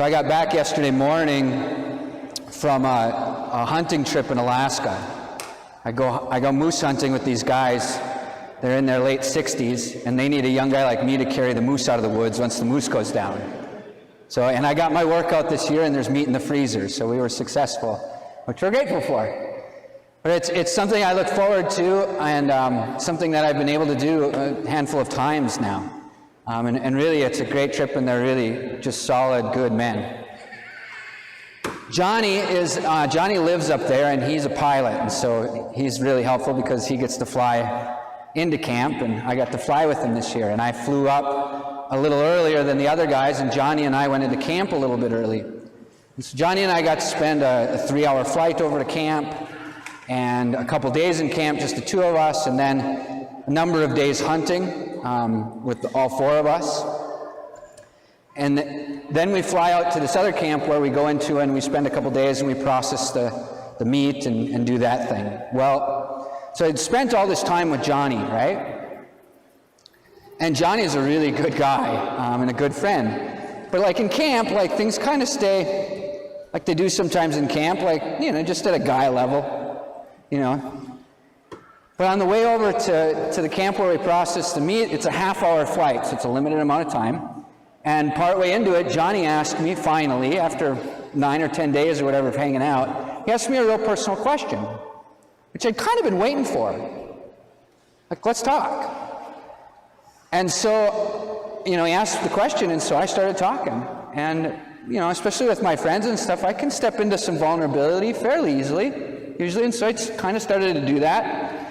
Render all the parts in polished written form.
So I got back yesterday morning from a hunting trip in Alaska. I go moose hunting with these guys. They're in their late 60s, and they need a young guy like me to carry the moose out of the woods once the moose goes down. So, and I got my workout this year, and there's meat in the freezer, so we were successful, which we're grateful for. But it's something I look forward to, and something that I've been able to do a handful of times now. And really, it's a great trip, and they're really just solid, good men. Johnny lives up there, and he's a pilot, and so he's really helpful because he gets to fly into camp, and I got to fly with him this year. And I flew up a little earlier than the other guys, and Johnny and I went into camp a little bit early. And so Johnny and I got to spend a 3-hour flight over to camp, and a couple days in camp, just the two of us, and then a number of days hunting with all four of us. And then we fly out to this other camp where we go into and we spend a couple days and we process the meat and do that thing. Well, so I'd spent all this time with Johnny, right? And Johnny is a really good guy and a good friend. But like in camp, like things kind of stay like they do sometimes in camp, like, you know, just at a guy level, you know. But on the way over to the camp where we process the meat, it's a half-hour flight, so it's a limited amount of time. And partway into it, Johnny asked me finally, after 9 or 10 days or whatever of hanging out, he asked me a real personal question, which I'd kind of been waiting for. Like, let's talk. And so, you know, he asked the question, and so I started talking. And, you know, especially with my friends and stuff, I can step into some vulnerability fairly easily, usually, and so I kind of started to do that.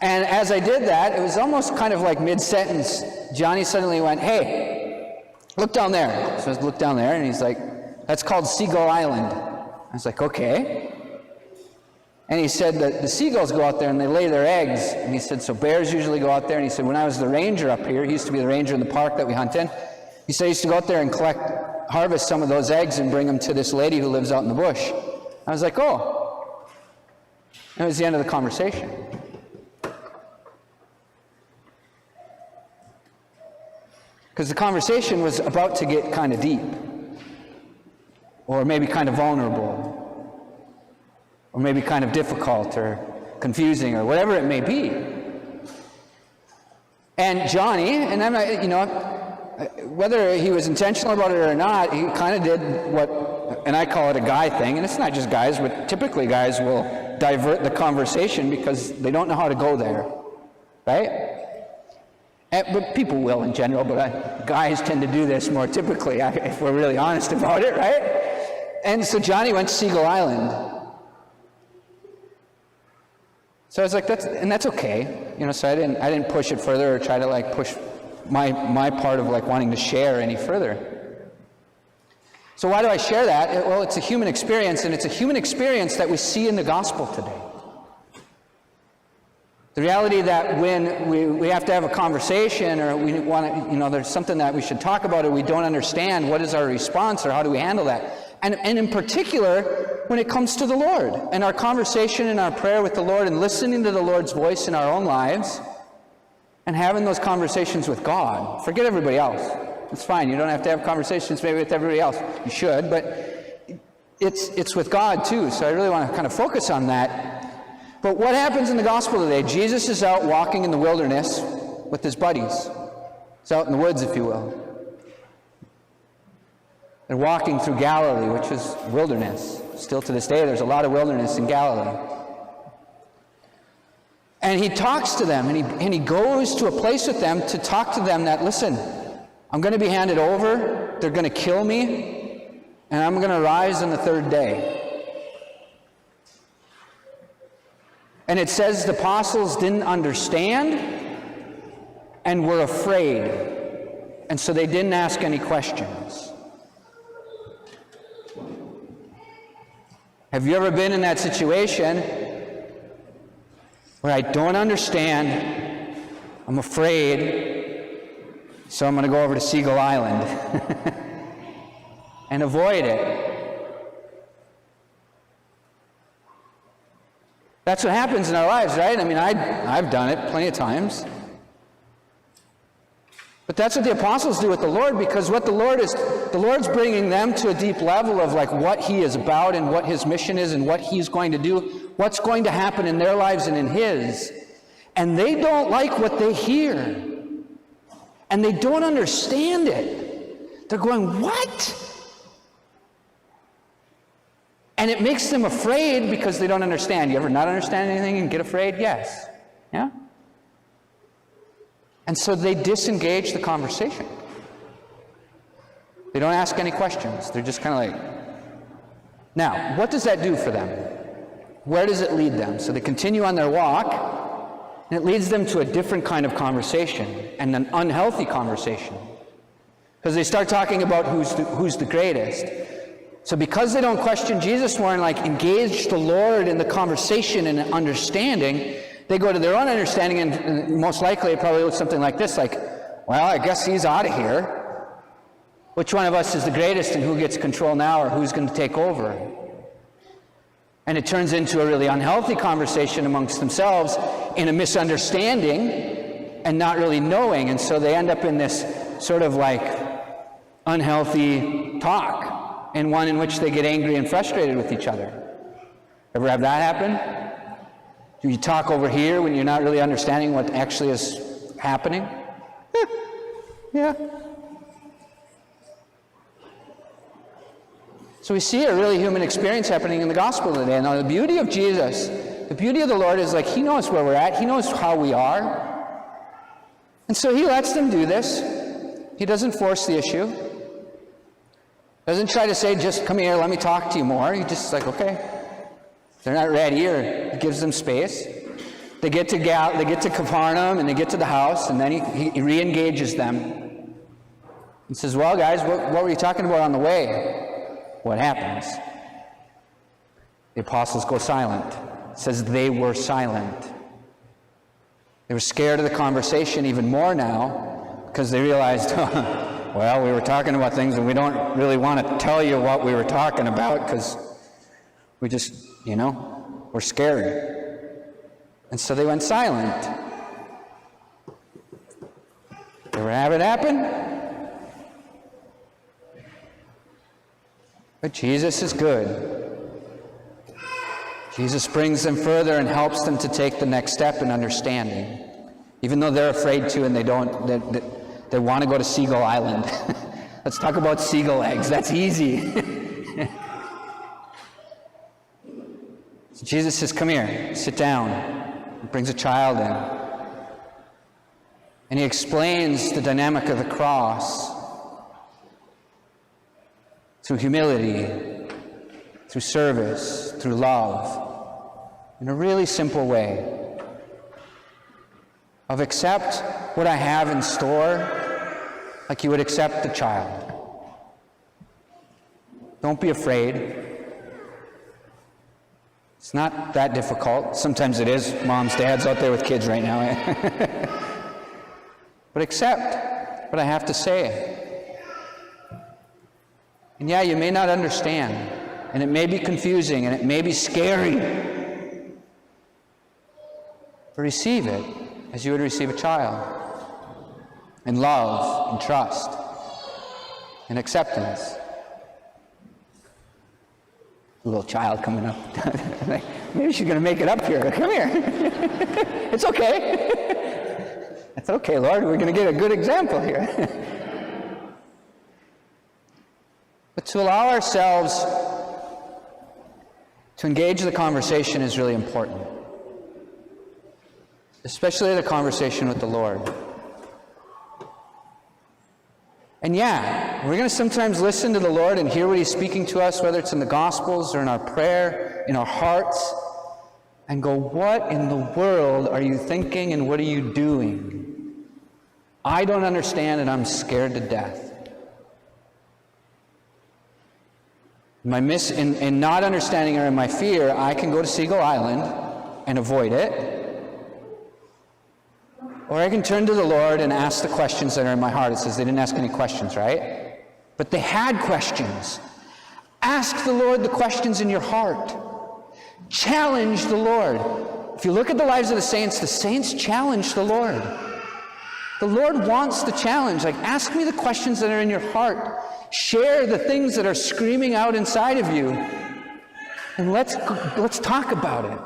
And as I did that, it was almost kind of like mid-sentence, Johnny suddenly went, "Hey, look down there." So I looked down there, and he's like, "That's called Seagull Island." I was like, "Okay." And he said that the seagulls go out there and they lay their eggs. And he said, so bears usually go out there. And he said, when I was the ranger up here, he used to be the ranger in the park that we hunt in, he said he used to go out there and harvest some of those eggs and bring them to this lady who lives out in the bush. I was like, oh. And it was the end of the conversation. Because the conversation was about to get kind of deep, or maybe kind of vulnerable, or maybe kind of difficult or confusing, or whatever it may be. And Johnny, and I'm not, you know, whether he was intentional about it or not, he kind of did what, and I call it a guy thing, and it's not just guys, but typically guys will divert the conversation because they don't know how to go there, right? But people will in general, but guys tend to do this more typically, if we're really honest about it, right? And so Johnny went to Seagull Island. So I was like, that's okay, you know. So I didn't push it further or try to like push my part of like wanting to share any further. So why do I share that? Well, it's a human experience, and it's a human experience that we see in the gospel today. The reality that when we have to have a conversation, or we want to, you know, there's something that we should talk about, or we don't understand, what is our response, or how do we handle that? And in particular, when it comes to the Lord, and our conversation and our prayer with the Lord, and listening to the Lord's voice in our own lives, and having those conversations with God. Forget everybody else. It's fine. You don't have to have conversations maybe with everybody else. You should, but it's with God too. So I really want to kind of focus on that. But what happens in the gospel today? Jesus is out walking in the wilderness with his buddies. He's out in the woods, if you will. They're walking through Galilee, which is wilderness. Still to this day, there's a lot of wilderness in Galilee. And he talks to them, and he goes to a place with them to talk to them that, listen, I'm going to be handed over, they're going to kill me, and I'm going to rise on the third day. And it says the apostles didn't understand and were afraid. And so they didn't ask any questions. Have you ever been in that situation where I don't understand, I'm afraid, so I'm going to go over to Seagull Island and avoid it? That's what happens in our lives, right? I mean, I've done it plenty of times. But that's what the apostles do with the Lord, because what the Lord's bringing them to a deep level of like what he is about and what his mission is and what he's going to do, what's going to happen in their lives and in his. And they don't like what they hear. And they don't understand it. They're going, what? And it makes them afraid because they don't understand. You ever not understand anything and get afraid? Yes. Yeah? And so they disengage the conversation. They don't ask any questions. They're just kind of like... Now, what does that do for them? Where does it lead them? So they continue on their walk, and it leads them to a different kind of conversation, and an unhealthy conversation. Because they start talking about who's the greatest. So because they don't question Jesus more and like engage the Lord in the conversation and understanding, they go to their own understanding, and most likely it probably looks something like this, like, well, I guess he's out of here. Which one of us is the greatest and who gets control now, or who's going to take over? And it turns into a really unhealthy conversation amongst themselves in a misunderstanding and not really knowing. And so they end up in this sort of like unhealthy talk, and one in which they get angry and frustrated with each other. Ever have that happen? Do you talk over here when you're not really understanding what actually is happening? Yeah. So we see a really human experience happening in the gospel today. Now the beauty of Jesus, the beauty of the Lord is like he knows where we're at. He knows how we are. And so he lets them do this. He doesn't force the issue. Doesn't try to say, just come here, let me talk to you more. He just like, okay. They're not ready, or he gives them space. They get to Capernaum, and they get to the house, and then he re-engages them. He says, well, guys, what were you talking about on the way? What happens? The apostles go silent. It says they were silent. They were scared of the conversation even more now, because they realized, well, we were talking about things, and we don't really want to tell you what we were talking about, because we just... we're scared. And so they went silent. Ever have it happen? But Jesus is good. Jesus brings them further and helps them to take the next step in understanding. Even though they're afraid to, and they want to go to Seagull Island. Let's talk about seagull eggs. That's easy. So Jesus says, come here, sit down. He brings a child in. And he explains the dynamic of the cross through humility, through service, through love, in a really simple way. Of accept what I have in store like you would accept the child. Don't be afraid. It's not that difficult. Sometimes it is. Moms, dads out there with kids right now. But accept what I have to say. And yeah, you may not understand, and it may be confusing, and it may be scary. But receive it as you would receive a child. In love, and trust, and acceptance. A little child coming up. Maybe she's going to make it up here. Come here. It's okay. It's okay, Lord. We're going to get a good example here. But to allow ourselves to engage the conversation is really important. Especially the conversation with the Lord. And yeah, we're going to sometimes listen to the Lord and hear what he's speaking to us, whether it's in the Gospels or in our prayer, in our hearts, and go, what in the world are you thinking and what are you doing? I don't understand and I'm scared to death. In not understanding or in my fear, I can go to Seagull Island and avoid it. Or I can turn to the Lord and ask the questions that are in my heart. It says they didn't ask any questions, right? But they had questions. Ask the Lord the questions in your heart. Challenge the Lord. If you look at the lives of the saints challenged the Lord. The Lord wants the challenge. Like, ask me the questions that are in your heart. Share the things that are screaming out inside of you. And let's talk about it.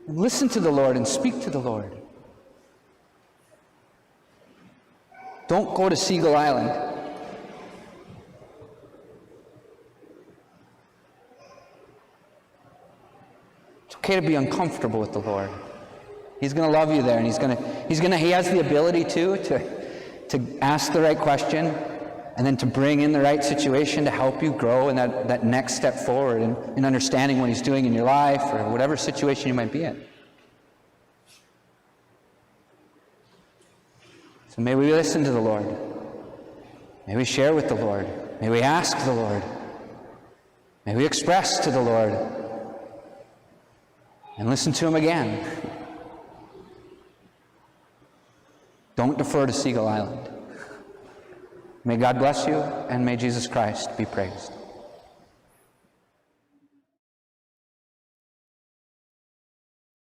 And listen to the Lord and speak to the Lord. Don't go to Seagull Island. It's okay to be uncomfortable with the Lord. He's going to love you there, and he has the ability to ask the right question, and then to bring in the right situation to help you grow in that next step forward in understanding what he's doing in your life or whatever situation you might be in. So may we listen to the Lord. May we share with the Lord. May we ask the Lord. May we express to the Lord. And listen to him again. Don't defer to Seagull Island. May God bless you, and may Jesus Christ be praised.